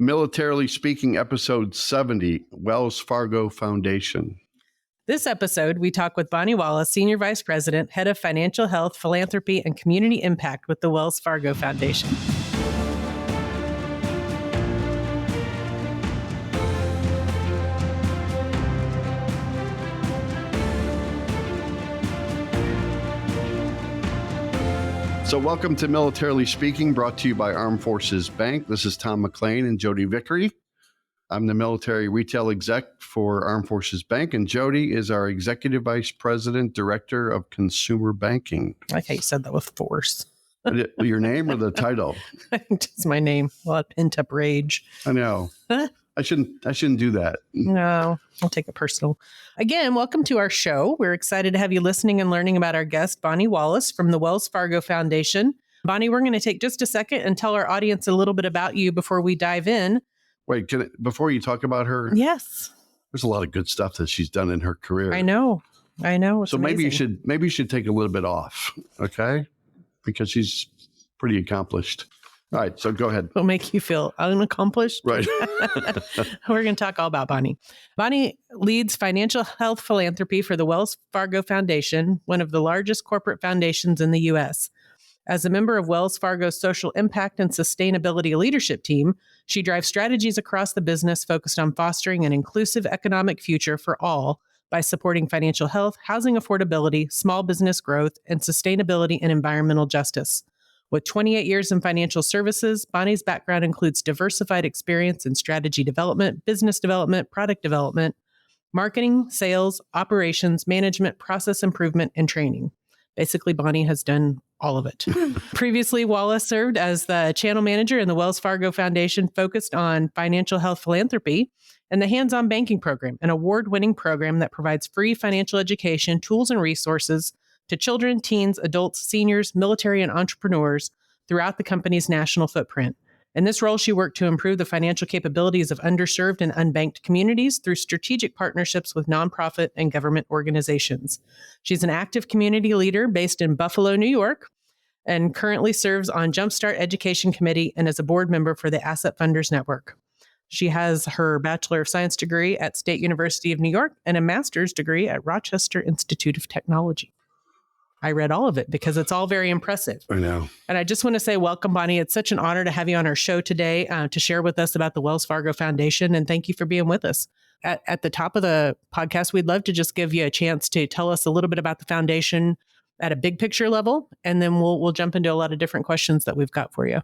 Militarily Speaking, episode 70, Wells Fargo Foundation. This episode, we talk with Bonnie Wallace, Senior Vice President, Head of Financial Health, Philanthropy, and Community Impact with the Wells Fargo Foundation. So welcome to Militarily Speaking, brought to you by Armed Forces Bank. This is Tom McLean and Jodi Vickery. I'm the military retail exec for Armed Forces Bank, and Jodi is our Executive Vice President, Director of Consumer Banking. I like how you said that with force. Your name or the title? Just my name. A lot of pent-up rage. I know. I shouldn't do that. No, I'll take it personal. Again, welcome to our show. We're excited to have you listening and learning about our guest, Bonnie Wallace from the Wells Fargo Foundation. Bonnie, we're going to take just a second and tell our audience a little bit about you before we dive in. Wait, before you talk about her? Yes. There's a lot of good stuff that she's done in her career. I know. It's so amazing. maybe you should take a little bit off, okay? Because she's pretty accomplished. All right, so go ahead. It'll make you feel unaccomplished. Right. We're going to talk all about Bonnie. Bonnie leads financial health philanthropy for the Wells Fargo Foundation, one of the largest corporate foundations in the U.S. As a member of Wells Fargo's social impact and sustainability leadership team, she drives strategies across the business focused on fostering an inclusive economic future for all by supporting financial health, housing affordability, small business growth, and sustainability and environmental justice. With 28 years in financial services, Bonnie's background includes diversified experience in strategy development, business development, product development, marketing, sales, operations, management, process improvement, and training. Basically, Bonnie has done all of it. Previously, Wallace served as the channel manager in the Wells Fargo Foundation, focused on financial health philanthropy and the hands-on banking program, an award-winning program that provides free financial education, tools, and resources to children, teens, adults, seniors, military, and entrepreneurs throughout the company's national footprint. In this role, she worked to improve the financial capabilities of underserved and unbanked communities through strategic partnerships with nonprofit and government organizations. She's an active community leader based in Buffalo, New York, and currently serves on Jumpstart Education Committee and is a board member for the Asset Funders Network. She has her Bachelor of Science degree at State University of New York and a master's degree at Rochester Institute of Technology. I read all of it because it's all very impressive. I know. And I just want to say welcome, Bonnie. It's such an honor to have you on our show today to share with us about the Wells Fargo Foundation. And thank you for being with us. At the top of the podcast, we'd love to just give you a chance to tell us a little bit about the foundation at a big picture level. And then we'll jump into a lot of different questions that we've got for you.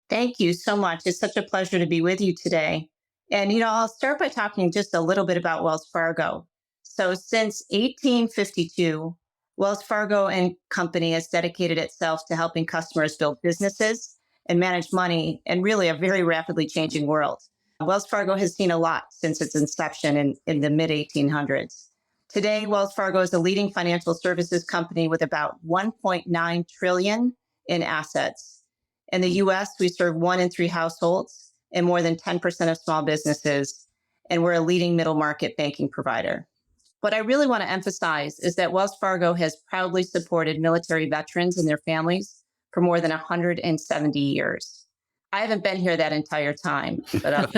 Thank you so much. It's such a pleasure to be with you today. And, I'll start by talking just a little bit about Wells Fargo. So since 1852, Wells Fargo and Company has dedicated itself to helping customers build businesses and manage money in really a very rapidly changing world. Wells Fargo has seen a lot since its inception in the mid-1800s. Today, Wells Fargo is a leading financial services company with about $1.9 trillion in assets. In the U.S., we serve 1 in 3 households and more than 10% of small businesses, and we're a leading middle market banking provider. What I really want to emphasize is that Wells Fargo has proudly supported military veterans and their families for more than 170 years. I haven't been here that entire time. But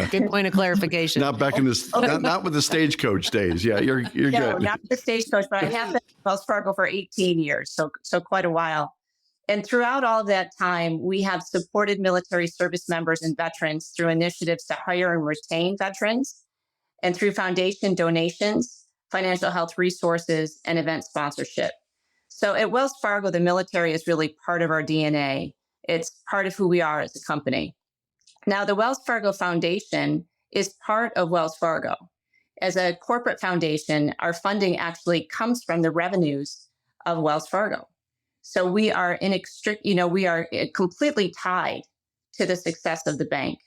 good point of clarification. Not back in this, not with the stagecoach days. Yeah, you're good. No, not the stagecoach, but I have been at Wells Fargo for 18 years, so quite a while. And throughout all of that time, we have supported military service members and veterans through initiatives to hire and retain veterans, and through foundation donations, financial health resources, and event sponsorship. So at Wells Fargo, the military is really part of our DNA. It's part of who we are as a company. Now, the Wells Fargo Foundation is part of Wells Fargo. As a corporate foundation, our funding actually comes from the revenues of Wells Fargo. So we are we are completely tied to the success of the bank.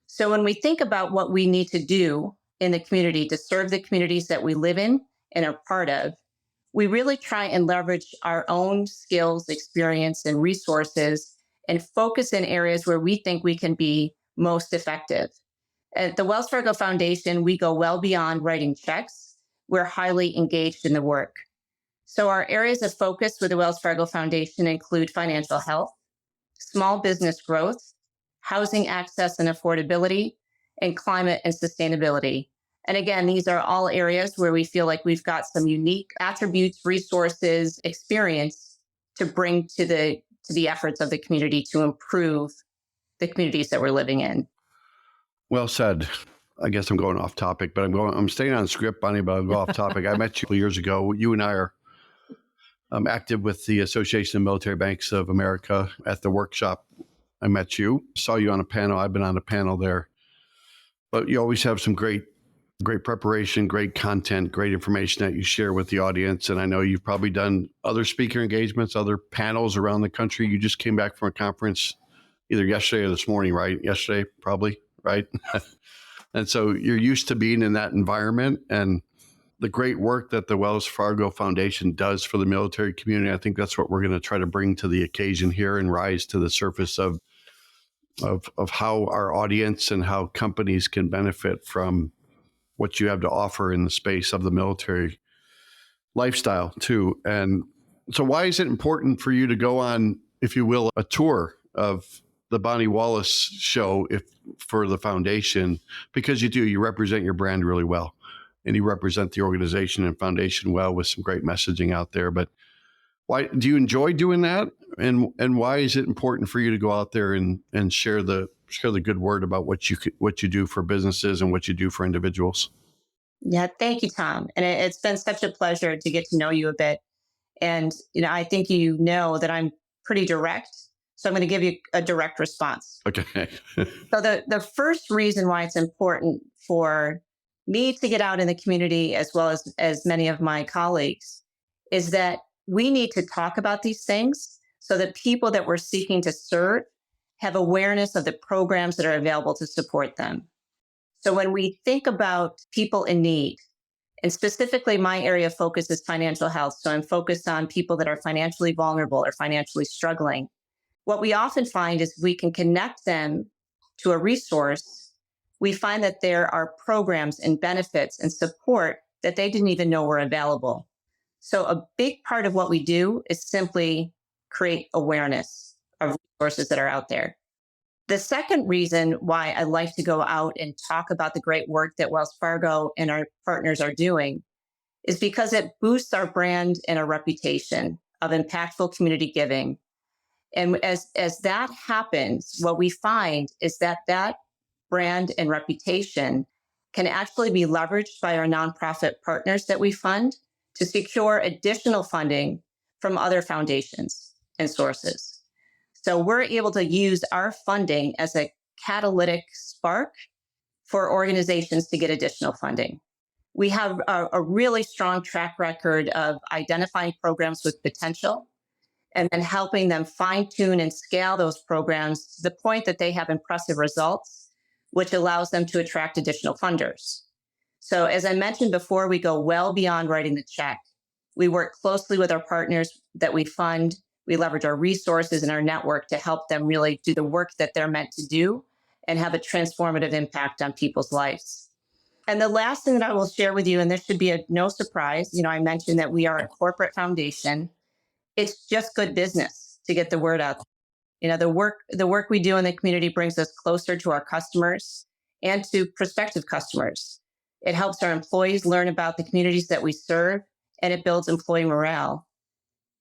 So when we think about what we need to do in the community to serve the communities that we live in and are part of, we really try and leverage our own skills, experience, and resources and focus in areas where we think we can be most effective. At the Wells Fargo Foundation, we go well beyond writing checks. We're highly engaged in the work. So our areas of focus with the Wells Fargo Foundation include financial health, small business growth, housing access and affordability, and climate and sustainability. And again, these are all areas where we feel like we've got some unique attributes, resources, experience to bring to the efforts of the community to improve the communities that we're living in. Well said. I guess I'm going off topic, but I'm staying on script, Bonnie, but I'll go off topic. I met you years ago. You and I are active with the Association of Military Banks of America. At the workshop, I met you, saw you on a panel. I've been on a panel there, but you always have some great preparation, great content, great information that you share with the audience. And I know you've probably done other speaker engagements, other panels around the country. You just came back from a conference either yesterday or this morning, right? Yesterday, probably, right? And so you're used to being in that environment, and the great work that the Wells Fargo Foundation does for the military community. I think that's what we're going to try to bring to the occasion here and rise to the surface of how our audience and how companies can benefit from what you have to offer in the space of the military lifestyle too. And so why is it important for you to go on, if you will, a tour of the Bonnie Wallace show for the foundation? Because you represent your brand really well, and you represent the organization and foundation well with some great messaging out there. But why do you enjoy doing that? And why is it important for you to go out there and share the good word about what you do for businesses and what you do for individuals? Yeah, thank you, Tom. And it's been such a pleasure to get to know you a bit. And I think you know that I'm pretty direct. So I'm going to give you a direct response. Okay. So the first reason why it's important for me to get out in the community, as well as many of my colleagues, is that we need to talk about these things so that people that we're seeking to serve have awareness of the programs that are available to support them. So when we think about people in need, and specifically my area of focus is financial health, so I'm focused on people that are financially vulnerable or financially struggling. What we often find is we can connect them to a resource. We find that there are programs and benefits and support that they didn't even know were available. So a big part of what we do is simply create awareness of resources that are out there. The second reason why I like to go out and talk about the great work that Wells Fargo and our partners are doing is because it boosts our brand and our reputation of impactful community giving. And as that happens, what we find is that brand and reputation can actually be leveraged by our nonprofit partners that we fund to secure additional funding from other foundations and sources. So we're able to use our funding as a catalytic spark for organizations to get additional funding. We have a really strong track record of identifying programs with potential and then helping them fine-tune and scale those programs to the point that they have impressive results, which allows them to attract additional funders. So as I mentioned before, we go well beyond writing the check. We work closely with our partners that we fund. We leverage our resources and our network to help them really do the work that they're meant to do and have a transformative impact on people's lives. And the last thing that I will share with you, and this should be no surprise, I mentioned that we are a corporate foundation. It's just good business to get the word out. The work we do in the community brings us closer to our customers and to prospective customers. It helps our employees learn about the communities that we serve, and it builds employee morale.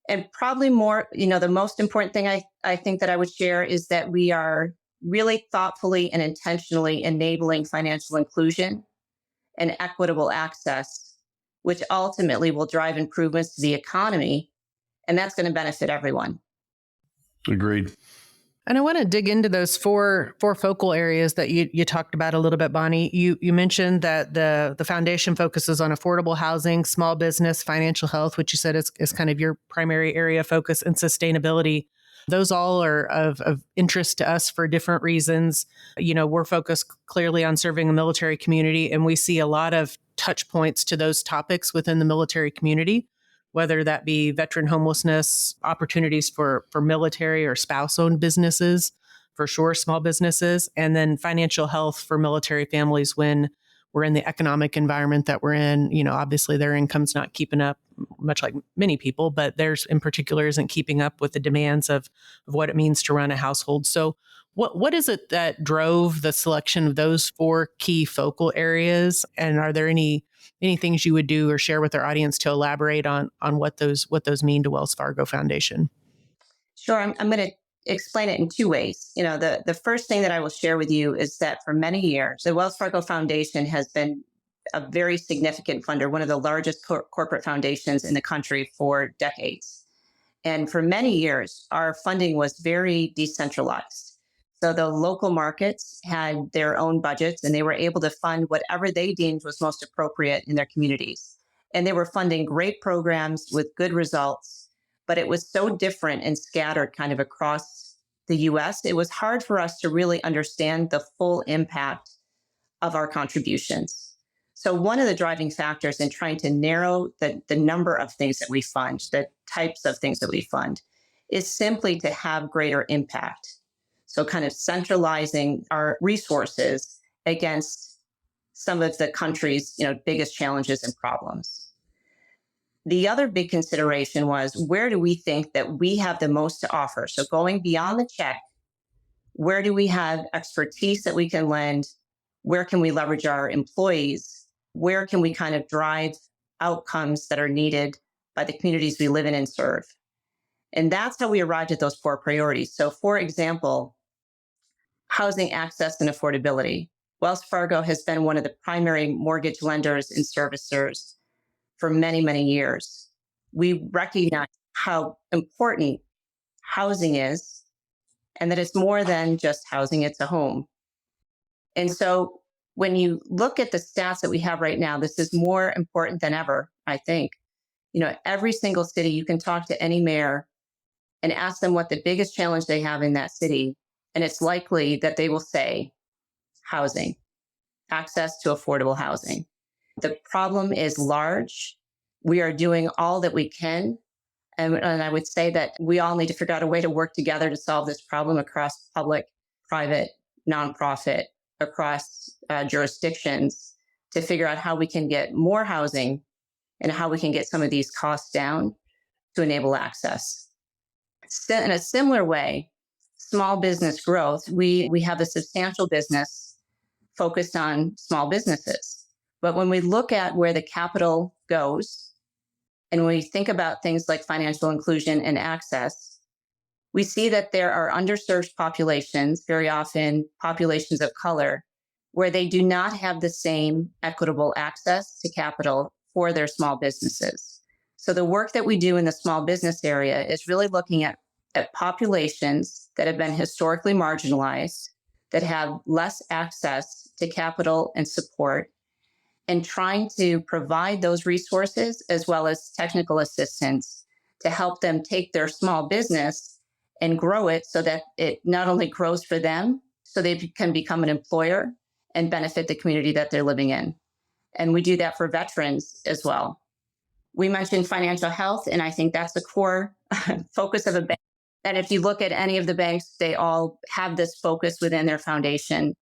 And probably more, the most important thing I think that I would share is that we are really thoughtfully and intentionally enabling financial inclusion and equitable access, which ultimately will drive improvements to the economy. And that's going to benefit everyone. Agreed. And I want to dig into those four focal areas that you talked about a little bit, Bonnie. You mentioned that the foundation focuses on affordable housing, small business, financial health, which you said is kind of your primary area of focus, and sustainability. Those all are of interest to us for different reasons. We're focused clearly on serving the military community, and we see a lot of touch points to those topics within the military community, whether that be veteran homelessness, opportunities for military or spouse-owned businesses, for sure, small businesses, and then financial health for military families when we're in the economic environment that we're in. Obviously their income's not keeping up, much like many people, but theirs in particular isn't keeping up with the demands of what it means to run a household. So What is it that drove the selection of those 4 key focal areas? And are there any things you would do or share with our audience to elaborate on what those mean to Wells Fargo Foundation? Sure. I'm going to explain it in 2 ways. The first thing that I will share with you is that for many years, the Wells Fargo Foundation has been a very significant funder, one of the largest corporate foundations in the country for decades. And for many years, our funding was very decentralized. So the local markets had their own budgets and they were able to fund whatever they deemed was most appropriate in their communities. And they were funding great programs with good results, but it was so different and scattered kind of across the US. It was hard for us to really understand the full impact of our contributions. So one of the driving factors in trying to narrow the number of things that we fund, the types of things that we fund, is simply to have greater impact. So kind of centralizing our resources against some of the country's biggest challenges and problems. The other big consideration was, where do we think that we have the most to offer? So going beyond the check, where do we have expertise that we can lend? Where can we leverage our employees? Where can we kind of drive outcomes that are needed by the communities we live in and serve? And that's how we arrived at those 4 priorities. So for example, housing access and affordability. Wells Fargo has been one of the primary mortgage lenders and servicers for many, many years. We recognize how important housing is and that it's more than just housing, it's a home. And so when you look at the stats that we have right now, this is more important than ever, I think. Every single city, you can talk to any mayor and ask them what the biggest challenge they have in that city. And it's likely that they will say housing, access to affordable housing. The problem is large. We are doing all that we can. And I would say that we all need to figure out a way to work together to solve this problem across public, private, nonprofit, across jurisdictions, to figure out how we can get more housing and how we can get some of these costs down to enable access. In a similar way, small business growth, we have a substantial business focused on small businesses. But when we look at where the capital goes, and when we think about things like financial inclusion and access, we see that there are underserved populations, very often populations of color, where they do not have the same equitable access to capital for their small businesses. So the work that we do in the small business area is really looking at populations that have been historically marginalized, that have less access to capital and support, and trying to provide those resources as well as technical assistance to help them take their small business and grow it so that it not only grows for them, so they can become an employer and benefit the community that they're living in. And we do that for veterans as well. We mentioned financial health, and I think that's the core focus of a bank. And if you look at any of the banks, they all have this focus within their foundation.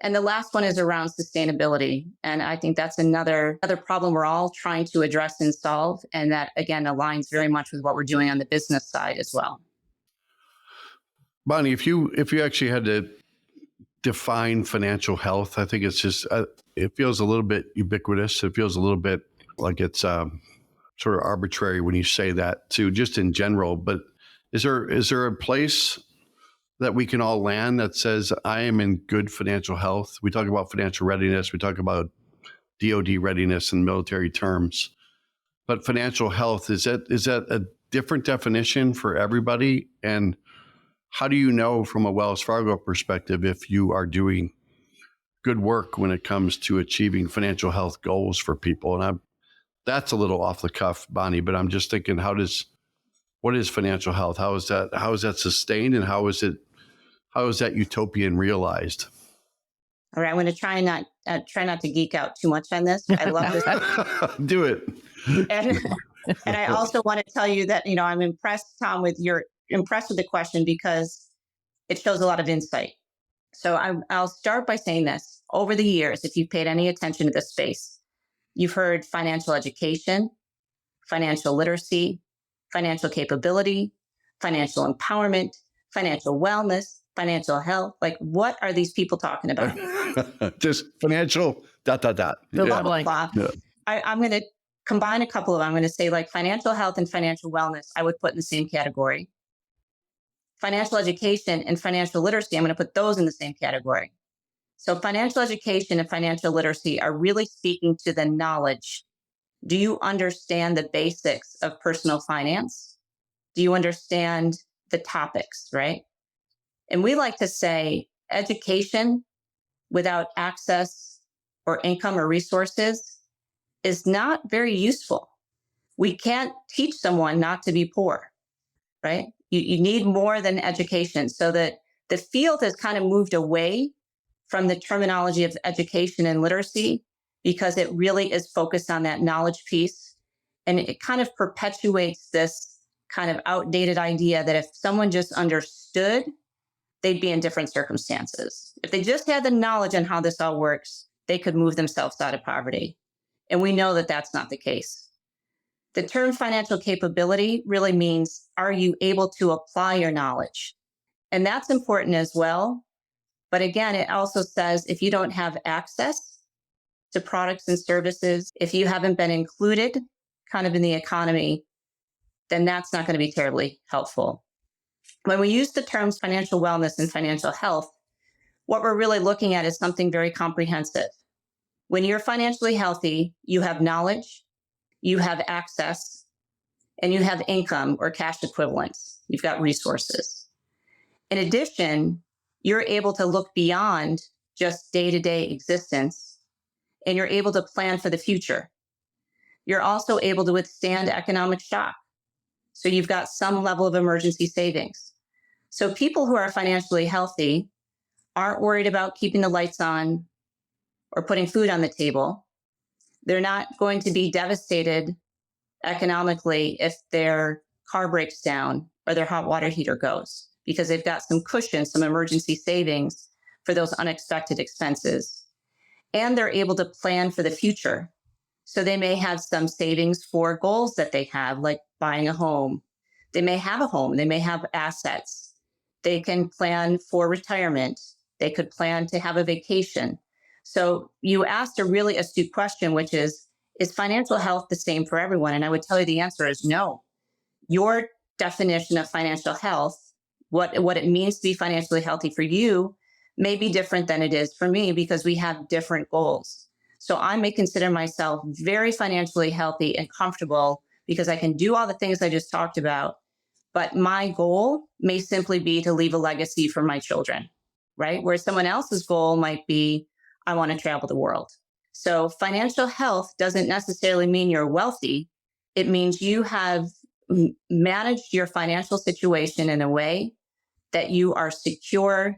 And the last one is around sustainability. And I think that's another problem we're all trying to address and solve. And that, again, aligns very much with what we're doing on the business side as well. Bonnie, if you actually had to define financial health, I think it's just, it feels a little bit ubiquitous. It feels a little bit like it's sort of arbitrary when you say that too, just in general. But is there a place that we can all land that says, I am in good financial health? We talk about financial readiness. We talk about DoD readiness in military terms. But financial health, is that a different definition for everybody? And how do you know from a Wells Fargo perspective if you are doing good work when it comes to achieving financial health goals for people? And that's a little off the cuff, Bonnie, but I'm just thinking, what is financial health? How is that sustained, and how is that utopian realized? All right, I'm going to try not to geek out too much on this. I love this. Do it. And I also want to tell you that, I'm impressed, Tom, with the question, because it shows a lot of insight. So I'll start by saying this. Over the years, if you've paid any attention to this space, you've heard financial education, financial literacy, financial capability, financial empowerment, financial wellness, financial health. Like, what are these people talking about? Just financial, ... Fill in the blank. Blah. Yeah. I'm going to combine a couple of them. I'm going to say like financial health and financial wellness, I would put in the same category. Financial education and financial literacy, I'm going to put those in the same category. So financial education and financial literacy are really speaking to the knowledge. Do you understand the basics of personal finance? Do you understand the topics, right? And we like to say education without access or income or resources is not very useful. We can't teach someone not to be poor, right? You need more than education. So that the field has kind of moved away from the terminology of education and literacy because it really is focused on that knowledge piece. And it kind of perpetuates this kind of outdated idea that if someone just understood, they'd be in different circumstances. If they just had the knowledge on how this all works, they could move themselves out of poverty. And we know that that's not the case. The term financial capability really means, are you able to apply your knowledge? And that's important as well. But again, it also says if you don't have access to products and services, if you haven't been included kind of in the economy, then that's not going to be terribly helpful. When we use the terms financial wellness and financial health, what we're really looking at is something very comprehensive. When you're financially healthy, you have knowledge, you have access, and you have income or cash equivalents. You've got resources. In addition, you're able to look beyond just day-to-day existence, and you're able to plan for the future. You're also able to withstand economic shock. So you've got some level of emergency savings. So people who are financially healthy aren't worried about keeping the lights on or putting food on the table. They're not going to be devastated economically if their car breaks down or their hot water heater goes, because they've got some cushion, some emergency savings for those unexpected expenses. And they're able to plan for the future. So they may have some savings for goals that they have, like buying a home. They may have a home, they may have assets. They can plan for retirement. They could plan to have a vacation. So you asked a really astute question, which is financial health the same for everyone? And I would tell you the answer is no. Your definition of financial health, what it means to be financially healthy for you, may be different than it is for me because we have different goals. So I may consider myself very financially healthy and comfortable because I can do all the things I just talked about. But my goal may simply be to leave a legacy for my children, right? Where someone else's goal might be, I want to travel the world. So financial health doesn't necessarily mean you're wealthy. It means you have managed your financial situation in a way that you are secure,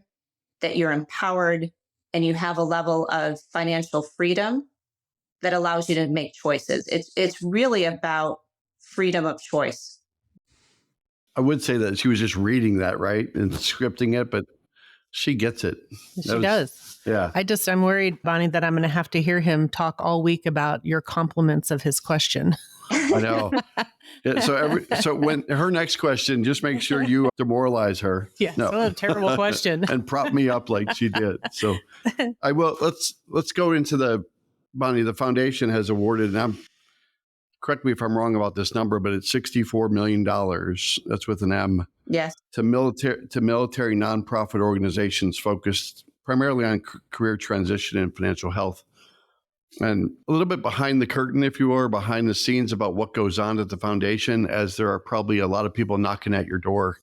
that you're empowered, and you have a level of financial freedom that allows you to make choices. It's really about freedom of choice. I would say that she was just reading that, right, and scripting it, but she gets it. She does. Yeah. I'm worried, Bonnie, that I'm going to have to hear him talk all week about your compliments of his question. I know. Yeah, so when her next question, just make sure you demoralize her. Yeah, no. What a terrible question. And prop me up like she did. So I will. Let's go into Bonnie. The foundation has awarded, and correct me if I'm wrong about this number, but it's $64 million. That's with an M. Yes. To military nonprofit organizations focused primarily on career transition and financial health. And a little bit behind the curtain, if you will, behind the scenes about what goes on at the foundation, as there are probably a lot of people knocking at your door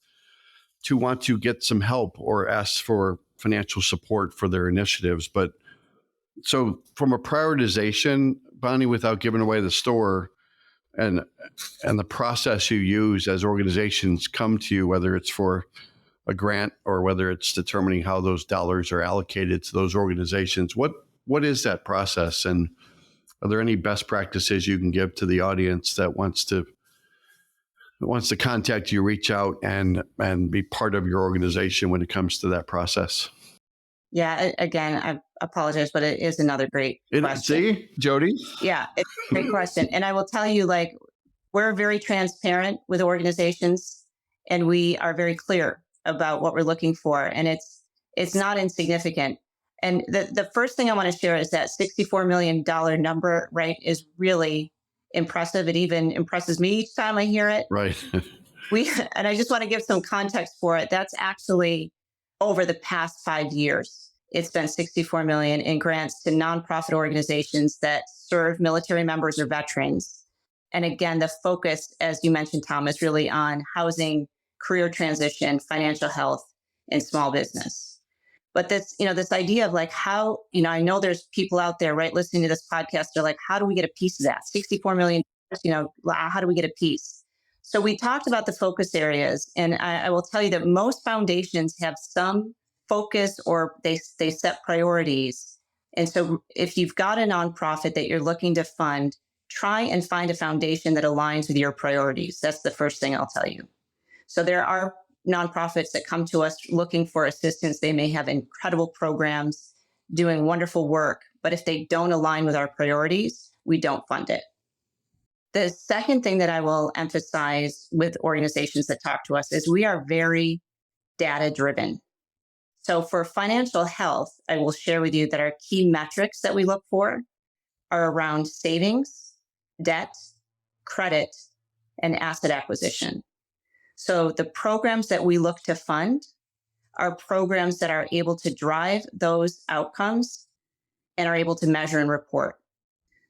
to want to get some help or ask for financial support for their initiatives. But so from a prioritization, Bonnie, without giving away the store and the process you use as organizations come to you, whether it's for a grant or whether it's determining how those dollars are allocated to those organizations, what is that process? And are there any best practices you can give to the audience that wants to contact you, reach out and be part of your organization when it comes to that process? Yeah, again, I apologize, but it is another great question. See, Jodi? Yeah, it's a great question. And I will tell you, we're very transparent with organizations and we are very clear about what we're looking for, and it's not insignificant. And the first thing I want to share is that $64 million number, right, is really impressive. It even impresses me each time I hear it. Right. And I just want to give some context for it. That's actually over the past 5 years. It's been 64 million in grants to nonprofit organizations that serve military members or veterans. And again, the focus, as you mentioned, Tom, is really on housing, career transition, financial health, and small business. But this idea of like how, I know there's people out there, right, listening to this podcast, they're like, how do we get a piece of that? 64 million, how do we get a piece? So we talked about the focus areas, and I will tell you that most foundations have some focus or they set priorities. And so if you've got a nonprofit that you're looking to fund, try and find a foundation that aligns with your priorities. That's the first thing I'll tell you. So there are nonprofits that come to us looking for assistance. They may have incredible programs doing wonderful work, but if they don't align with our priorities, we don't fund it. The second thing that I will emphasize with organizations that talk to us is we are very data driven. So for financial health, I will share with you that our key metrics that we look for are around savings, debt, credit, and asset acquisition. So the programs that we look to fund are programs that are able to drive those outcomes and are able to measure and report.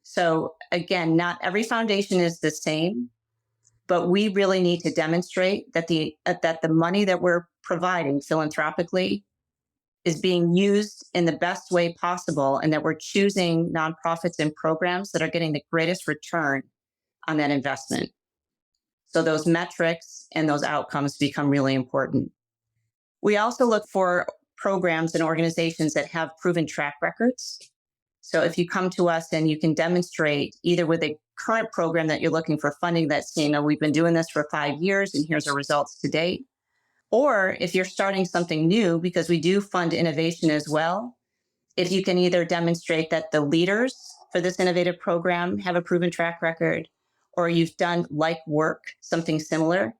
So again, not every foundation is the same, but we really need to demonstrate that the money that we're providing philanthropically is being used in the best way possible, and that we're choosing nonprofits and programs that are getting the greatest return on that investment. So those metrics and those outcomes become really important. We also look for programs and organizations that have proven track records. So if you come to us and you can demonstrate either with a current program that you're looking for funding that's, we've been doing this for 5 years and here's our results to date, or if you're starting something new, because we do fund innovation as well, if you can either demonstrate that the leaders for this innovative program have a proven track record, or you've done like work, something similar,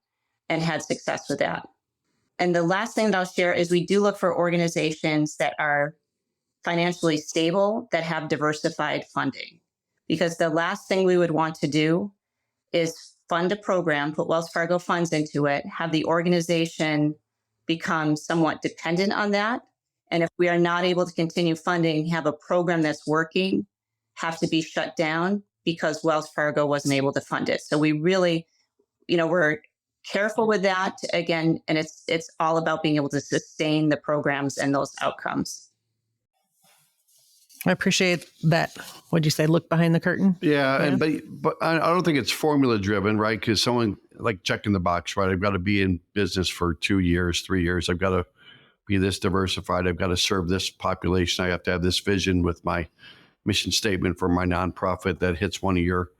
and had success with that. And the last thing that I'll share is we do look for organizations that are financially stable, that have diversified funding. Because the last thing we would want to do is fund a program, put Wells Fargo funds into it, have the organization become somewhat dependent on that. And if we are not able to continue funding, have a program that's working, have to be shut down because Wells Fargo wasn't able to fund it. So we really, we're careful with that again, and it's all about being able to sustain the programs and those outcomes. I appreciate that. What'd you say? Look behind the curtain? Yeah. But I don't think it's formula driven, right? Because someone like checking the box, right? I've got to be in business for 2 years, 3 years. I've got to be this diversified. I've got to serve this population. I have to have this vision with my mission statement for my nonprofit that hits one of your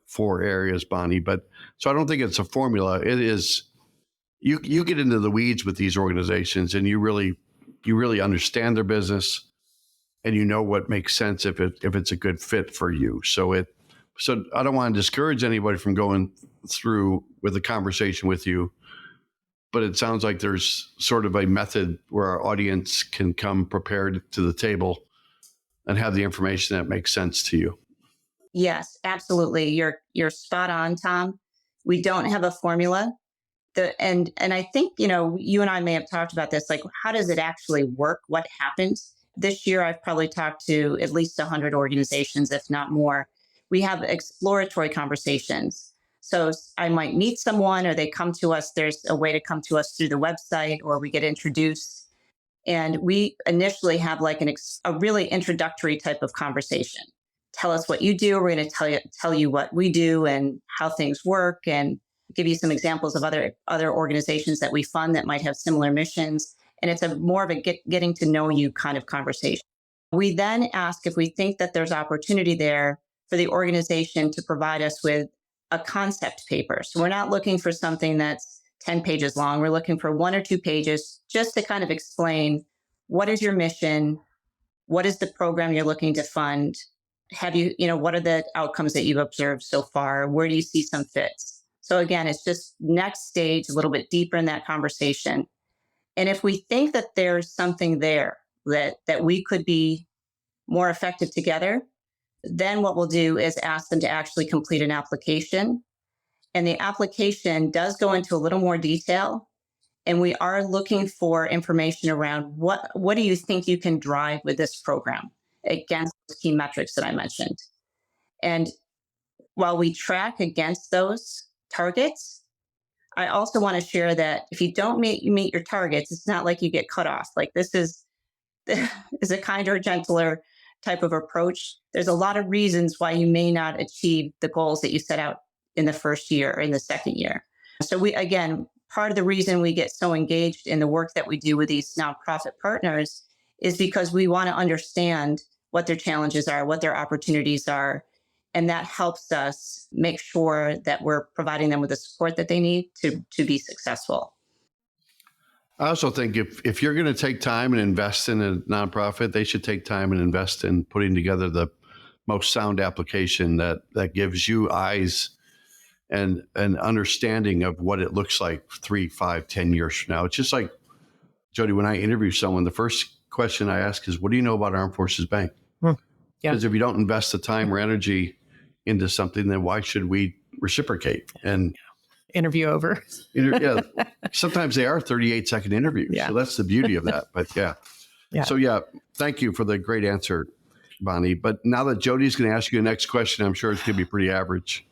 4 areas, Bonnie. But so I don't think it's a formula. It is, you get into the weeds with these organizations and you really understand their business. And you know what makes sense if it's a good fit for you. So I don't want to discourage anybody from going through with a conversation with you, but it sounds like there's sort of a method where our audience can come prepared to the table and have the information that makes sense to you. Yes, absolutely. You're spot on, Tom. We don't have a formula. And I think, you and I may have talked about this, like, how does it actually work? What happens? This year, I've probably talked to at least 100 organizations, if not more. We have exploratory conversations. So I might meet someone or they come to us. There's a way to come to us through the website or we get introduced. And we initially have like a really introductory type of conversation. Tell us what you do. We're going to tell you what we do and how things work, and give you some examples of other organizations that we fund that might have similar missions. And it's more of a getting to know you kind of conversation. We then ask if we think that there's opportunity there for the organization to provide us with a concept paper. So we're not looking for something that's 10 pages long. We're looking for 1 or 2 pages just to kind of explain what is your mission, what is the program you're looking to fund, what are the outcomes that you've observed so far, where do you see some fits? So again, it's just next stage, a little bit deeper in that conversation. And if we think that there's something there that we could be more effective together, then what we'll do is ask them to actually complete an application. And the application does go into a little more detail. And we are looking for information around what do you think you can drive with this program against the key metrics that I mentioned. And while we track against those targets, I also want to share that if you don't meet your targets, it's not like you get cut off. Like this is a kinder, gentler type of approach. There's a lot of reasons why you may not achieve the goals that you set out in the first year or in the second year. So part of the reason we get so engaged in the work that we do with these nonprofit partners is because we want to understand what their challenges are, what their opportunities are. And that helps us make sure that we're providing them with the support that they need to be successful. I also think if you're going to take time and invest in a nonprofit, they should take time and invest in putting together the most sound application that gives you eyes and an understanding of what it looks like 3, 5, 10 years from now. It's just like, Jodi, when I interview someone, the first question I ask is, what do you know about Armed Forces Bank? Because if you don't invest the time or energy into something, then why should we reciprocate? And interview over. Sometimes they are 38-second interviews. Yeah. So that's the beauty of that. But yeah. So thank you for the great answer, Bonnie. But now that Jodi's going to ask you the next question, I'm sure it's going to be pretty average.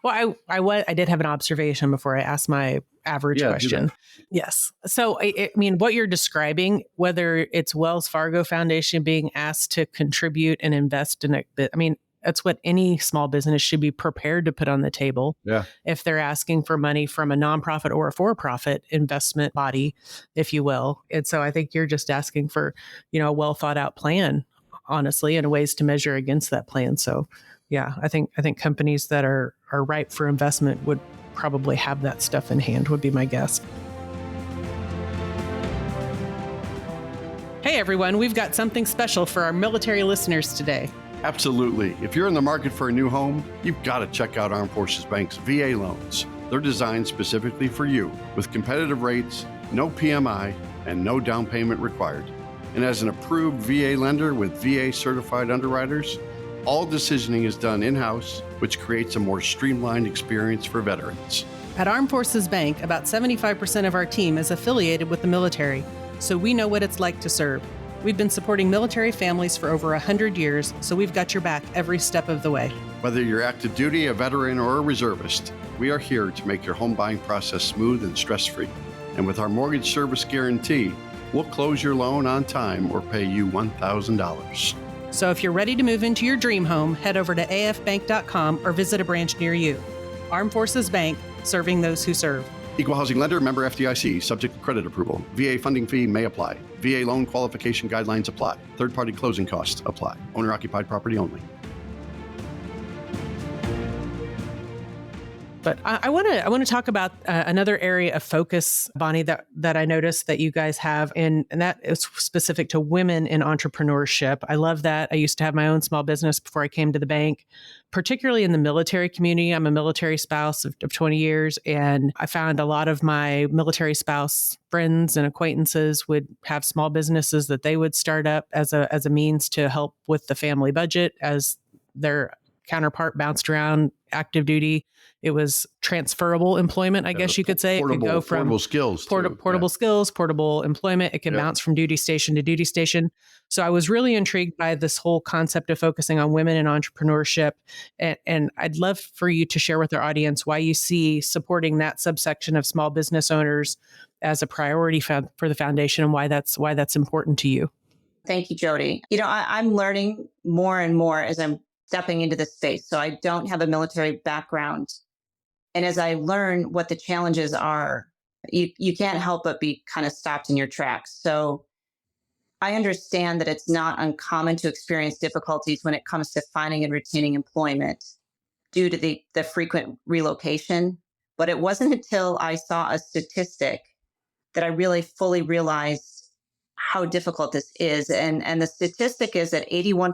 Well, I did have an observation before I asked my average question. Yes. So, I mean, what you're describing, whether it's Wells Fargo Foundation being asked to contribute and invest in it, I mean, that's what any small business should be prepared to put on the table. Yeah. If they're asking for money from a nonprofit or a for-profit investment body, if you will. And so I think you're just asking for, a well thought out plan, honestly, and ways to measure against that plan. So yeah, I think companies that are ripe for investment would probably have that stuff in hand, would be my guess. Hey everyone, we've got something special for our military listeners today. Absolutely. If you're in the market for a new home, you've got to check out Armed Forces Bank's VA loans. They're designed specifically for you with competitive rates, no PMI, and no down payment required. And as an approved VA lender with VA certified underwriters, all decisioning is done in-house, which creates a more streamlined experience for veterans. At Armed Forces Bank, about 75% of our team is affiliated with the military, so we know what it's like to serve. We've been supporting military families for over 100 years, so we've got your back every step of the way. Whether you're active duty, a veteran, or a reservist, we are here to make your home buying process smooth and stress-free. And with our mortgage service guarantee, we'll close your loan on time or pay you $1,000. So if you're ready to move into your dream home, head over to afbank.com or visit a branch near you. Armed Forces Bank, serving those who serve. Equal housing lender, member FDIC, subject to credit approval. VA funding fee may apply. VA loan qualification guidelines apply. Third-party closing costs apply. Owner-occupied property only. But I want to talk about another area of focus, Bonnie, that I noticed that you guys have, and that is specific to women in entrepreneurship. I love that. I used to have my own small business before I came to the bank, particularly in the military community. I'm a military spouse of 20 years, and I found a lot of my military spouse friends and acquaintances would have small businesses that they would start up as a means to help with the family budget as their counterpart bounced around active duty. It was transferable employment, I guess you could say. It could go from portable skills, portable skills, portable employment. It could bounce from duty station to duty station. So I was really intrigued by this whole concept of focusing on women in entrepreneurship. And I'd love for you to share with our audience why you see supporting that subsection of small business owners as a priority for the foundation and why that's important to you. Thank you, Jodi. I'm learning more and more as I'm stepping into this space. So I don't have a military background. And as I learn what the challenges are, you can't help but be kind of stopped in your tracks. So I understand that it's not uncommon to experience difficulties when it comes to finding and retaining employment due to the frequent relocation. But it wasn't until I saw a statistic that I really fully realized how difficult this is. And the statistic is that 81%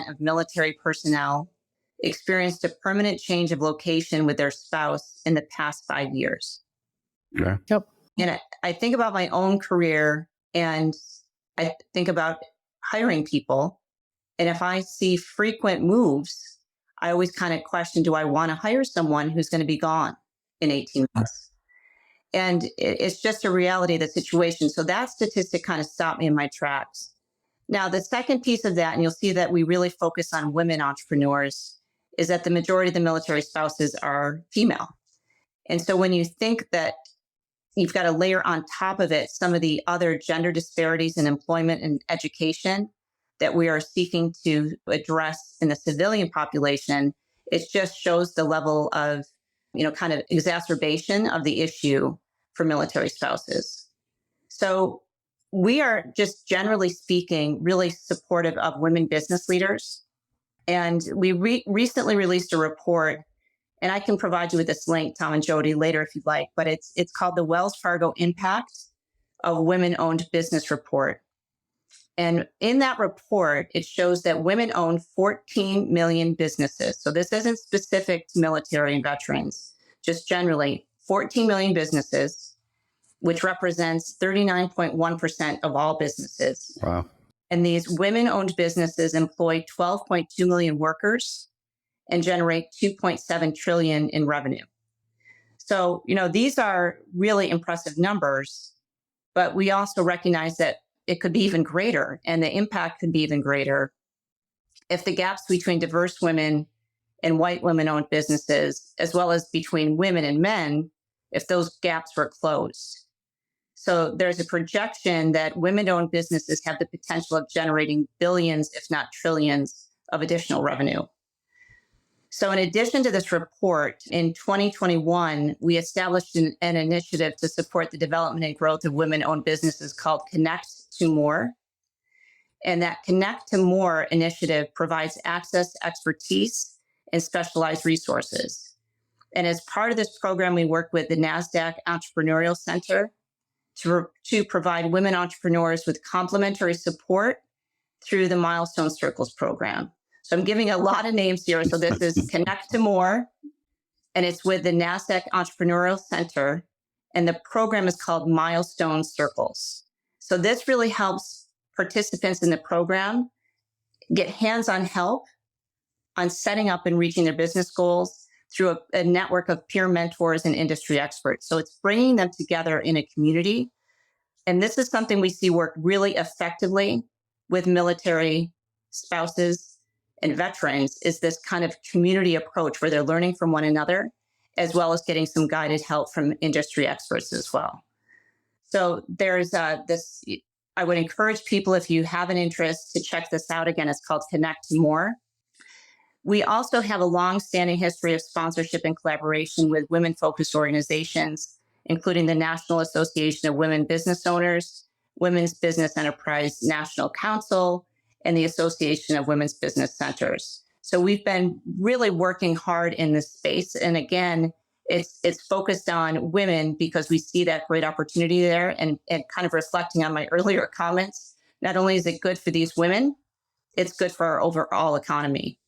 of military personnel experienced a permanent change of location with their spouse in the past 5 years. Yeah. Yep. And I think about my own career, and I think about hiring people. And if I see frequent moves, I always kind of question, do I want to hire someone who's going to be gone in 18 months? And it's just a reality of the situation. So that statistic kind of stopped me in my tracks. Now, the second piece of that, and you'll see that we really focus on women entrepreneurs, is that the majority of the military spouses are female. And so when you think that you've got to layer on top of it some of the other gender disparities in employment and education that we are seeking to address in the civilian population, it just shows the level of, kind of exacerbation of the issue for military spouses. So we are just generally speaking really supportive of women business leaders. And we recently released a report, and I can provide you with this link, Tom and Jodi, later if you'd like, but it's called the Wells Fargo Impact of Women-Owned Business Report. And in that report, it shows that women own 14 million businesses. So this isn't specific to military and veterans, just generally 14 million businesses, which represents 39.1% of all businesses. Wow. And these women-owned businesses employ 12.2 million workers and generate 2.7 trillion in revenue. So, these are really impressive numbers, but we also recognize that it could be even greater, and the impact could be even greater if the gaps between diverse women and white women-owned businesses, as well as between women and men, if those gaps were closed. So there's a projection that women-owned businesses have the potential of generating billions, if not trillions, of additional revenue. So in addition to this report, in 2021, we established an initiative to support the development and growth of women-owned businesses called Connect to More. And that Connect to More initiative provides access to expertise and specialized resources. And as part of this program, we work with the NASDAQ Entrepreneurial Center to provide women entrepreneurs with complementary support through the Milestone Circles program. So I'm giving a lot of names here. So this is Connect to More, and it's with the NASDAQ Entrepreneurial Center, and the program is called Milestone Circles. So this really helps participants in the program get hands-on help on setting up and reaching their business goals through a network of peer mentors and industry experts. So it's bringing them together in a community. And this is something we see work really effectively with military spouses and veterans, is this kind of community approach where they're learning from one another, as well as getting some guided help from industry experts as well. So there's this, I would encourage people, if you have an interest, to check this out. Again, it's called Connect to More. We also have a long-standing history of sponsorship and collaboration with women-focused organizations, including the National Association of Women Business Owners, Women's Business Enterprise National Council, and the Association of Women's Business Centers. So we've been really working hard in this space. And again, it's focused on women because we see that great opportunity there. And kind of reflecting on my earlier comments, not only is it good for these women, it's good for our overall economy.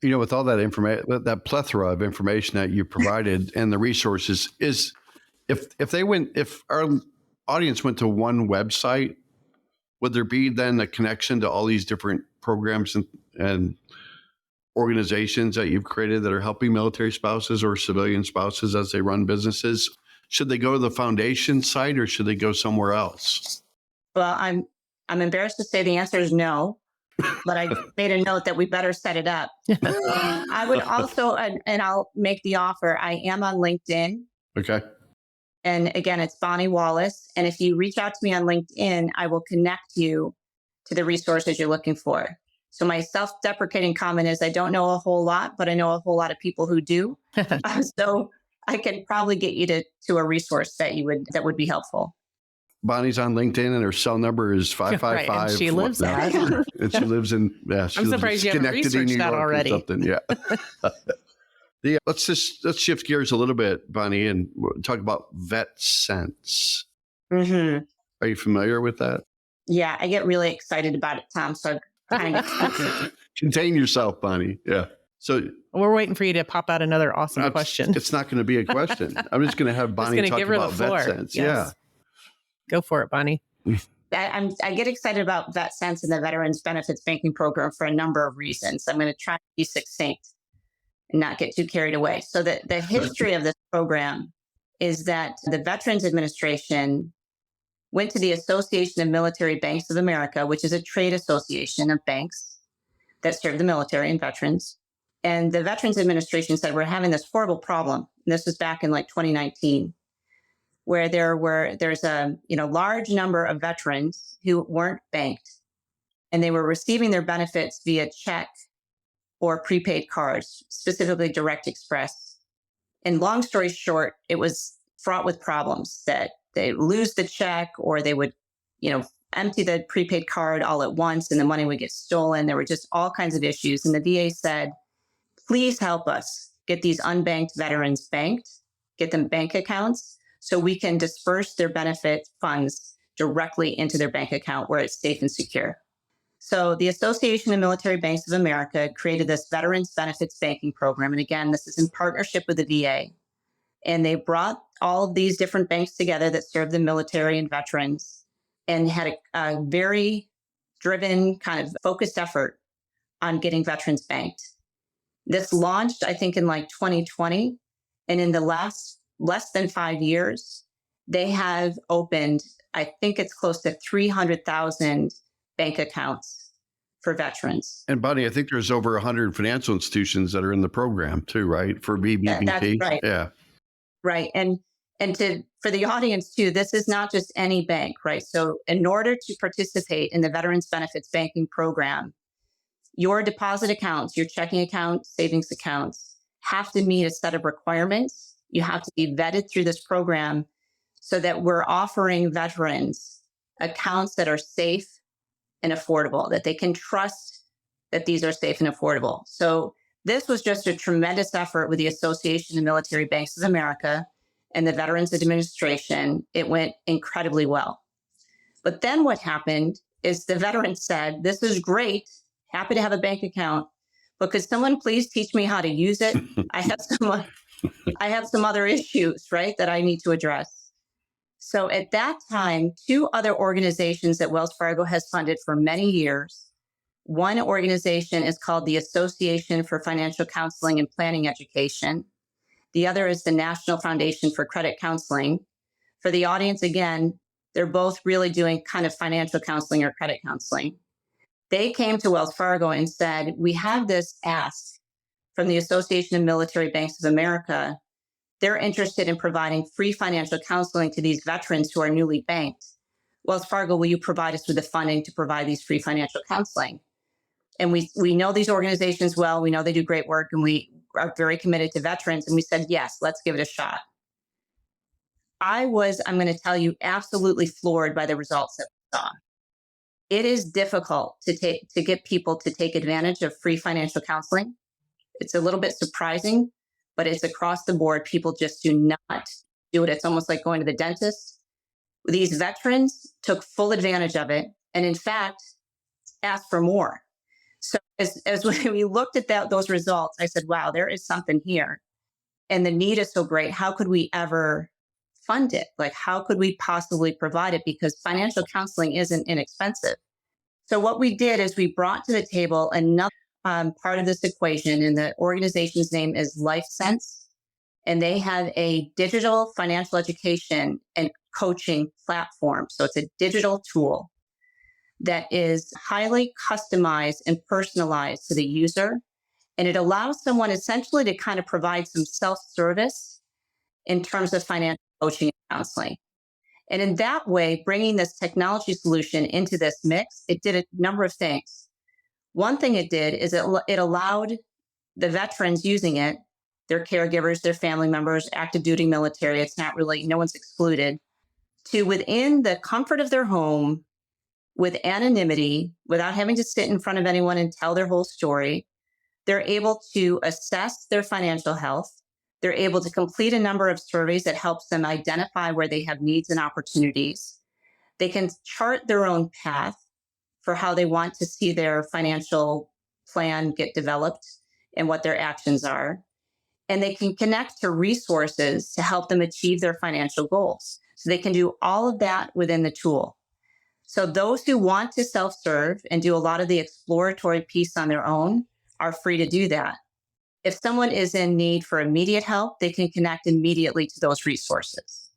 With all that information, that plethora of information that you provided and the resources, is if our audience went to one website, would there be then a connection to all these different programs and organizations that you've created that are helping military spouses or civilian spouses as they run businesses? Should they go to the foundation site or should they go somewhere else? Well, I'm embarrassed to say the answer is no, but I made a note that we better set it up. I would also, and I'll make the offer, I am on LinkedIn. Okay. And again, it's Bonnie Wallace. And if you reach out to me on LinkedIn, I will connect you to the resources you're looking for. So my self-deprecating comment is I don't know a whole lot, but I know a whole lot of people who do. So I can probably get you to a resource that would be helpful. Bonnie's on LinkedIn and her cell number is 555. Right, and she lives there. And she lives in, I'm surprised you haven't researched that already. Yeah. Let's shift gears a little bit, Bonnie, and talk about VetSense. Mm-hmm. Are you familiar with that? Yeah, I get really excited about it, Tom. So kind of contain yourself, Bonnie. Yeah. So We're waiting for you to pop out another awesome question. It's not going to be a question. I'm just going to have Bonnie talk about VetSense. Yes. Yeah. Go for it, Bonnie. I get excited about VetSense and the Veterans Benefits Banking Program for a number of reasons. I'm going to try to be succinct and not get too carried away. So the history of this program is that the Veterans Administration went to the Association of Military Banks of America, which is a trade association of banks that serve the military and veterans. And the Veterans Administration said, we're having this horrible problem. And this was back in like 2019, where there's a large number of veterans who weren't banked, and they were receiving their benefits via check or prepaid cards, specifically Direct Express. And long story short, it was fraught with problems that they lose the check, or they would, empty the prepaid card all at once and the money would get stolen. There were just all kinds of issues. And the VA said, please help us get these unbanked veterans banked, get them bank accounts so we can disperse their benefit funds directly into their bank account where it's safe and secure. So the Association of Military Banks of America created this Veterans Benefits Banking Program. And again, this is in partnership with the VA. And they brought all of these different banks together that serve the military and veterans, and had a very driven kind of focused effort on getting veterans banked. This launched, I think, in like 2020. And in the less than 5 years, they have opened, I think it's close to 300,000 bank accounts for veterans. And Bonnie, I think there's over 100 financial institutions that are in the program too, right? For BBBT. That's right. Yeah. Right. And for the audience too, this is not just any bank, right? So in order to participate in the Veterans Benefits Banking Program, your deposit accounts, your checking accounts, savings accounts have to meet a set of requirements. You have to be vetted through this program so that we're offering veterans accounts that are safe and affordable, that they can trust that these are safe and affordable. So this was just a tremendous effort with the Association of Military Banks of America and the Veterans Administration. It went incredibly well. But then what happened is the veterans said, this is great, happy to have a bank account, but could someone please teach me how to use it? I have some other issues, right, that I need to address. So at that time, two other organizations that Wells Fargo has funded for many years. One organization is called the Association for Financial Counseling and Planning Education. The other is the National Foundation for Credit Counseling. For the audience, again, they're both really doing kind of financial counseling or credit counseling. They came to Wells Fargo and said, we have this ask from the Association of Military Banks of America. They're interested in providing free financial counseling to these veterans who are newly banked. Wells Fargo, will you provide us with the funding to provide these free financial counseling? And we know these organizations well. We know they do great work, and we are very committed to veterans. And we said, yes, let's give it a shot. I'm going to tell you, absolutely floored by the results that we saw. It is difficult to get people to take advantage of free financial counseling. It's a little bit surprising, but it's across the board. People just do not do it. It's almost like going to the dentist. These veterans took full advantage of it, and in fact, asked for more. So as we looked at those results, I said, wow, there is something here. And the need is so great. How could we ever fund it? Like, how could we possibly provide it? Because financial counseling isn't inexpensive. So what we did is we brought to the table another part of this equation, and the organization's name is LifeSense. And they have a digital financial education and coaching platform. So it's a digital tool that is highly customized and personalized to the user. And it allows someone essentially to kind of provide some self-service in terms of financial coaching and counseling. And in that way, bringing this technology solution into this mix, it did a number of things. One thing it did is it allowed the veterans using it, their caregivers, their family members, active duty military, it's not really, no one's excluded, to within the comfort of their home, with anonymity, without having to sit in front of anyone and tell their whole story, they're able to assess their financial health. They're able to complete a number of surveys that helps them identify where they have needs and opportunities. They can chart their own path for how they want to see their financial plan get developed and what their actions are. And they can connect to resources to help them achieve their financial goals. So they can do all of that within the tool. So those who want to self-serve and do a lot of the exploratory piece on their own are free to do that. If someone is in need for immediate help, they can connect immediately to those resources.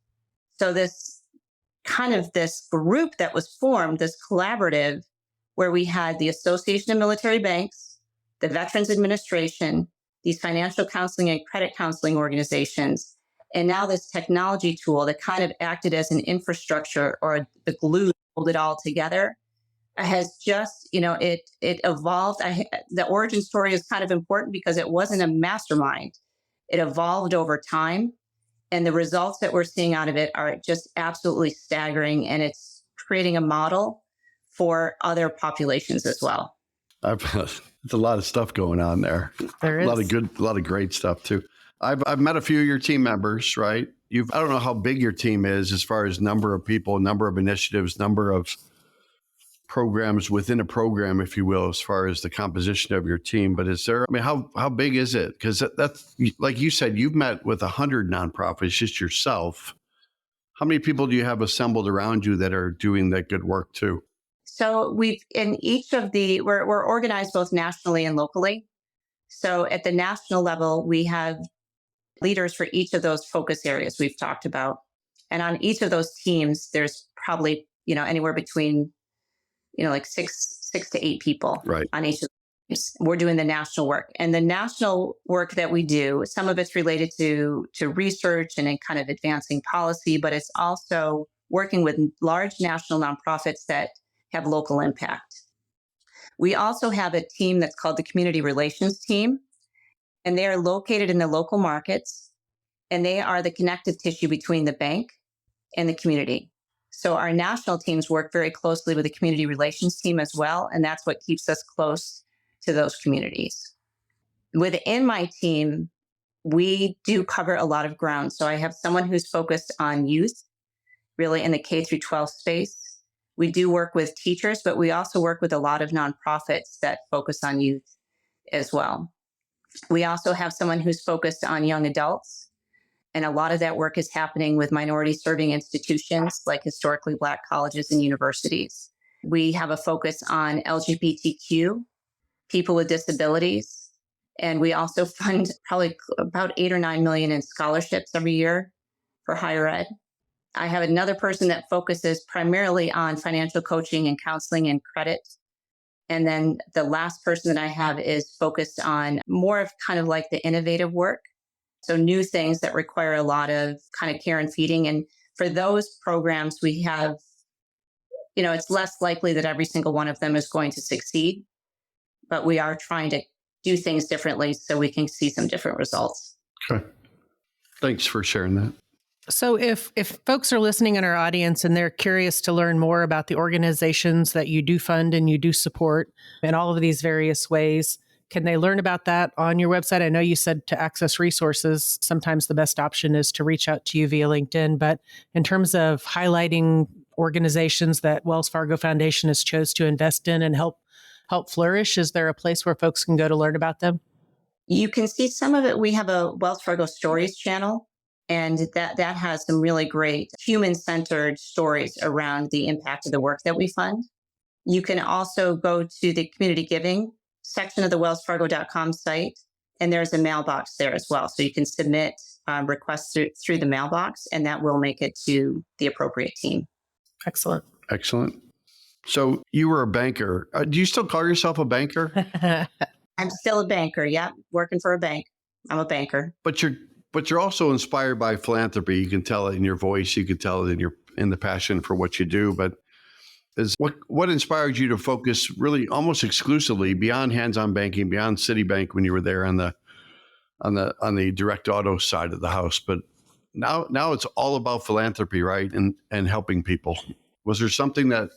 So this group that was formed, this collaborative, where we had the Association of Military Banks, the Veterans Administration, these financial counseling and credit counseling organizations, and now this technology tool that kind of acted as an infrastructure or the glue to hold it all together, has just, it evolved. The origin story is kind of important because it wasn't a mastermind. It evolved over time. And the results that we're seeing out of it are just absolutely staggering. And it's creating a model for other populations as well. There's a lot of stuff going on there. There is. A lot of great stuff too. I've met a few of your team members, right? I don't know how big your team is as far as number of people, number of initiatives, number of programs within a program, if you will, as far as the composition of your team. But how big is it? Because that's, like you said, you've met with 100 nonprofits, just yourself. How many people do you have assembled around you that are doing that good work too? So we're organized both nationally and locally. So at the national level, we have leaders for each of those focus areas we've talked about. And on each of those teams, there's probably, anywhere between, like six to 8 people right on each of the teams. We're doing the national work. And the national work that we do, some of it's related to research and in kind of advancing policy, but it's also working with large national nonprofits that have local impact. We also have a team that's called the Community Relations Team, and they are located in the local markets, and they are the connective tissue between the bank and the community. So our national teams work very closely with the Community Relations Team as well, and that's what keeps us close to those communities. Within my team, we do cover a lot of ground. So I have someone who's focused on youth, really in the K through 12 space. We do work with teachers, but we also work with a lot of nonprofits that focus on youth as well. We also have someone who's focused on young adults. And a lot of that work is happening with minority serving institutions like historically Black colleges and universities. We have a focus on LGBTQ, people with disabilities. And we also fund probably about 8 or 9 million in scholarships every year for higher ed. I have another person that focuses primarily on financial coaching and counseling and credit. And then the last person that I have is focused on more of kind of like the innovative work. So new things that require a lot of kind of care and feeding. And for those programs, we have, it's less likely that every single one of them is going to succeed, but we are trying to do things differently so we can see some different results. Okay. Thanks for sharing that. So if folks are listening in our audience and they're curious to learn more about the organizations that you do fund and you do support in all of these various ways, can they learn about that on your website? I know you said to access resources, sometimes the best option is to reach out to you via LinkedIn. But in terms of highlighting organizations that Wells Fargo Foundation has chose to invest in and help flourish, is there a place where folks can go to learn about them? You can see some of it. We have a Wells Fargo Stories channel, and that has some really great human-centered stories around the impact of the work that we fund. You can also go to the community giving section of the wellsfargo.com site, and there's a mailbox there as well. So you can submit requests through the mailbox, and that will make it to the appropriate team. Excellent. So you were a banker. Do you still call yourself a banker? I'm still a banker. Yeah, working for a bank. I'm a banker. But you're also inspired by philanthropy. You can tell it in your voice. You can tell it in the passion for what you do. But what inspired you to focus really almost exclusively beyond hands-on banking, beyond Citibank when you were there on the direct auto side of the house? But now it's all about philanthropy, right? And helping people. Was there something that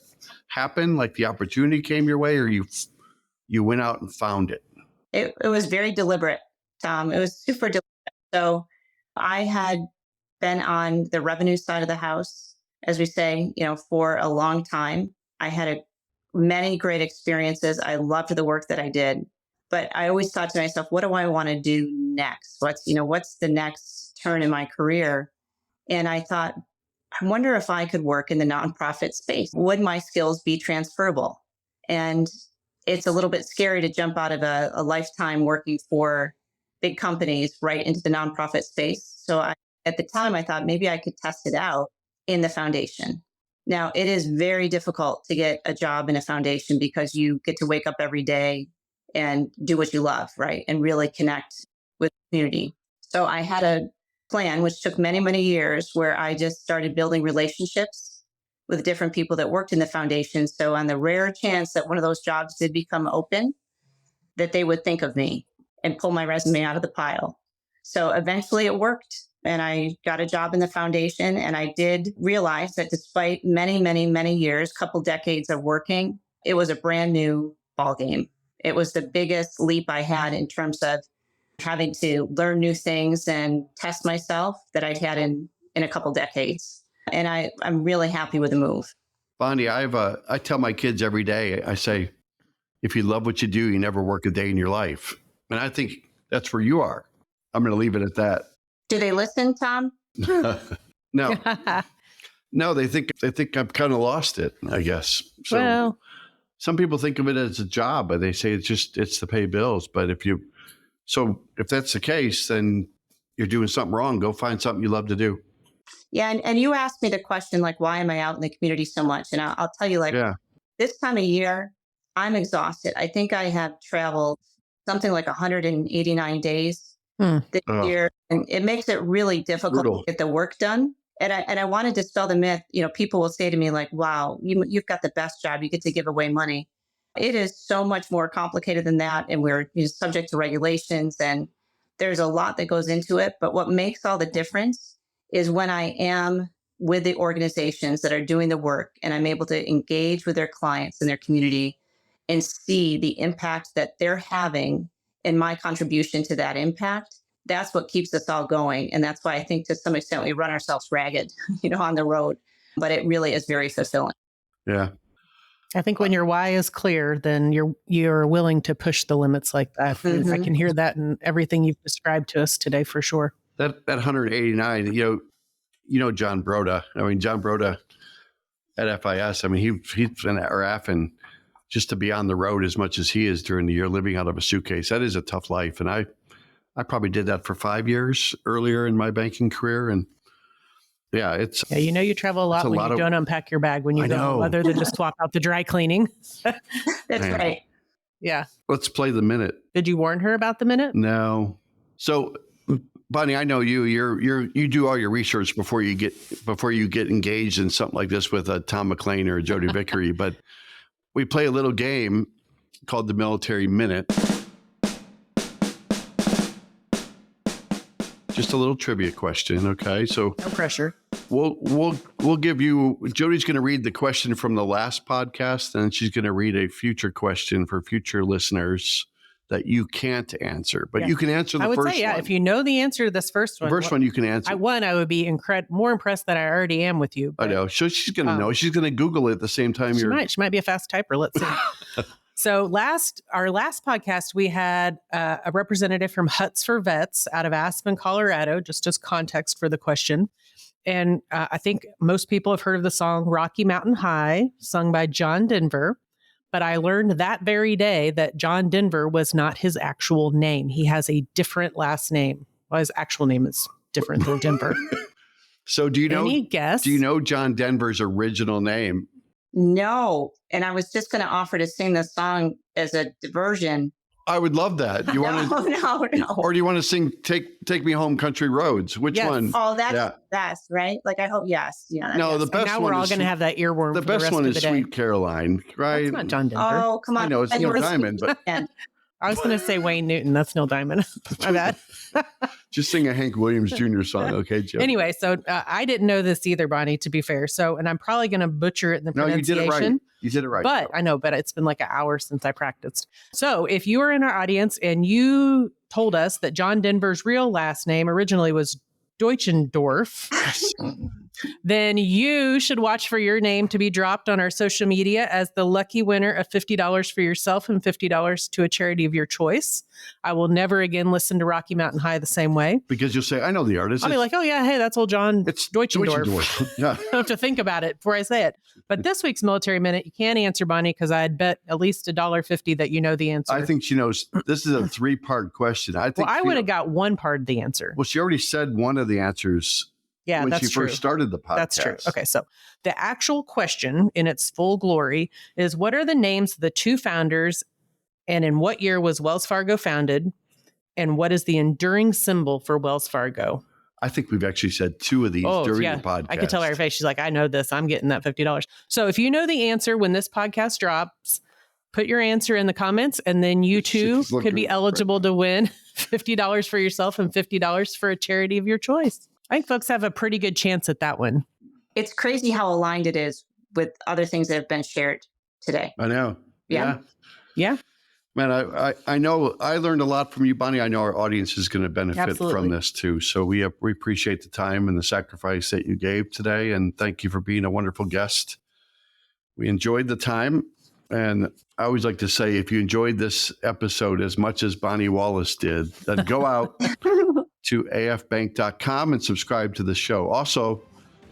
happened, like the opportunity came your way, or you went out and found it? It was very deliberate, Tom. It was super deliberate. So I had been on the revenue side of the house, as we say, for a long time. I had many great experiences. I loved the work that I did. But I always thought to myself, what do I want to do next? What's the next turn in my career? And I thought, I wonder if I could work in the nonprofit space. Would my skills be transferable? And it's a little bit scary to jump out of a lifetime working for big companies right into the nonprofit space. So at the time, I thought maybe I could test it out in the foundation. Now, it is very difficult to get a job in a foundation because you get to wake up every day and do what you love, right? And really connect with the community. So I had a plan, which took many, many years, where I just started building relationships with different people that worked in the foundation. So on the rare chance that one of those jobs did become open, that they would think of me and pull my resume out of the pile. So eventually it worked. And I got a job in the foundation. And I did realize that despite many, many, many years, couple decades of working, it was a brand new ballgame. It was the biggest leap I had in terms of having to learn new things and test myself that I'd had in a couple decades. And I'm really happy with the move. Bonnie, I tell my kids every day, I say, if you love what you do, you never work a day in your life. And I think that's where you are. I'm going to leave it at that. Do they listen, Tom? No, they think I've kind of lost it, I guess. So Well, some people think of it as a job, but they say it's to pay bills. But if that's the case, then you're doing something wrong. Go find something you love to do. Yeah. And you asked me the question, like, why am I out in the community so much? And I'll tell you, this time of year, I'm exhausted. I think I have traveled something like 189 days this year. And it makes it really difficult to get the work done. And I want to dispel the myth. People will say to me like, wow, you've got the best job. You get to give away money. It is so much more complicated than that. And we're subject to regulations and there's a lot that goes into it. But what makes all the difference is when I am with the organizations that are doing the work and I'm able to engage with their clients and their community and see the impact that they're having and my contribution to that impact. That's what keeps us all going. And that's why I think to some extent we run ourselves ragged, on the road, but it really is very fulfilling. Yeah. I think when your why is clear, then you're willing to push the limits like that. Mm-hmm. I can hear that in everything you've described to us today for sure. That 189, John Broda. John Broda at FIS. He's an RF, and just to be on the road as much as he is during the year, living out of a suitcase, that is a tough life. And I probably did that for 5 years earlier in my banking career. And yeah, you travel a lot when you don't unpack your bag when you go, other than just swap out the dry cleaning. That's right. Yeah. Let's play the minute. Did you warn her about the minute? No. So, Bonnie, I know you do all your research before you get engaged in something like this with Tom McLean or Jodi Vickery, but we play a little game called the Military Minute. Just a little trivia question, okay? So no pressure. We'll give you. Jodi's going to read the question from the last podcast, and she's going to read a future question for future listeners that you can't answer, but you can answer the first one. I would say, if you know the answer to this first one. The first one you can answer. I would be more impressed than I already am with you. I know. So she's going to know. She's going to Google it at the same time. She might be a fast typer. Let's see. So our last podcast, we had a representative from Huts for Vets out of Aspen, Colorado, just as context for the question. And I think most people have heard of the song Rocky Mountain High, sung by John Denver. But I learned that very day that John Denver was not his actual name. He has a different last name. Well, his actual name is different than Denver. So do you know? Any guess? Do you know John Denver's original name? No. And I was just going to offer to sing the song as a diversion. I would love that. You want to? No. Or do you want to sing "Take Me Home, Country Roads"? Which one? Oh, that's right. Like I hope yes. Yeah. No, the best now one. Now we're all going to have that earworm. The best one is "Sweet Caroline," right? That's not John Denver. Oh, come on. I know it's Neil Diamond, but I was going to say Wayne Newton. That's Neil Diamond. My bad. Just sing a Hank Williams Jr. song, okay, Joe? Anyway, so I didn't know this either, Bonnie, to be fair. So, and I'm probably going to butcher it in the pronunciation. No, you did it right. You did it right. But I know, but it's been like an hour since I practiced. So if you are in our audience and you told us that John Denver's real last name originally was Deutschendorf, then you should watch for your name to be dropped on our social media as the lucky winner of $50 for yourself and $50 to a charity of your choice. I will never again listen to Rocky Mountain High the same way. Because you'll say, I know the artist. I'll be like, oh yeah, hey, that's old John It's Deutschendorf. Yeah. I don't have to think about it before I say it. But this week's Military Minute, you can't answer, Bonnie, because I'd bet at least $1.50 that you know the answer. I think she knows. This is a 3-part question. I think. Well, I would have got one part of the answer. Well, she already said one of the answers Yeah, when that's she true. first started the podcast. That's true. Okay, so the actual question in its full glory is, what are the names of the two founders, and in what year was Wells Fargo founded, and what is the enduring symbol for Wells Fargo? I think we've actually said 2 of these during the podcast. I could tell her face. She's like, I know this. I'm getting that $50. So if you know the answer when this podcast drops, put your answer in the comments, and then you too could be eligible to win $50 for yourself and $50 for a charity of your choice. I think folks have a pretty good chance at that one. It's crazy how aligned it is with other things that have been shared today. I know. Yeah. Man, I know I learned a lot from you, Bonnie. I know our audience is going to benefit from this too. So we appreciate the time and the sacrifice that you gave today. And thank you for being a wonderful guest. We enjoyed the time. And I always like to say, if you enjoyed this episode as much as Bonnie Wallace did, then go out to afbank.com and subscribe to the show. Also,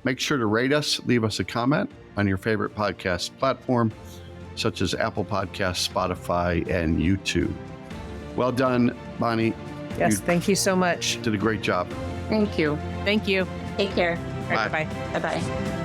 make sure to rate us, leave us a comment on your favorite podcast platform, such as Apple Podcasts, Spotify, and YouTube. Well done, Bonnie. Yes, thank you so much. Did a great job. Thank you. Thank you. Take care. All right, Bye. bye-bye. Bye-bye.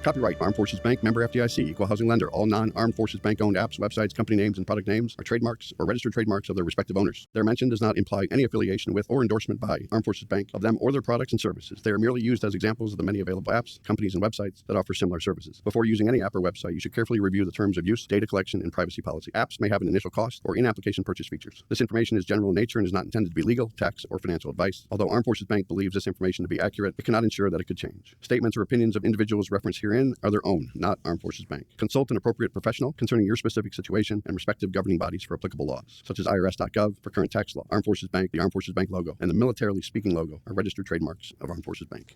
Copyright Armed Forces Bank, member FDIC, equal housing lender. All non-Armed Forces Bank owned apps, websites, company names, and product names are trademarks or registered trademarks of their respective owners. Their mention does not imply any affiliation with or endorsement by Armed Forces Bank of them or their products and services. They are merely used as examples of the many available apps, companies, and websites that offer similar services. Before using any app or website, you should carefully review the terms of use, data collection, and privacy policy. Apps may have an initial cost or in-application purchase features. This information is general in nature and is not intended to be legal, tax, or financial advice. Although Armed Forces Bank believes this information to be accurate, it cannot ensure that it could change. Statements or opinions of individuals referenced herein are their own, not Armed Forces Bank. Consult an appropriate professional concerning your specific situation and respective governing bodies for applicable laws, such as irs.gov for current tax law. Armed Forces Bank, the Armed Forces Bank logo, and the Militarily Speaking logo are registered trademarks of Armed Forces Bank.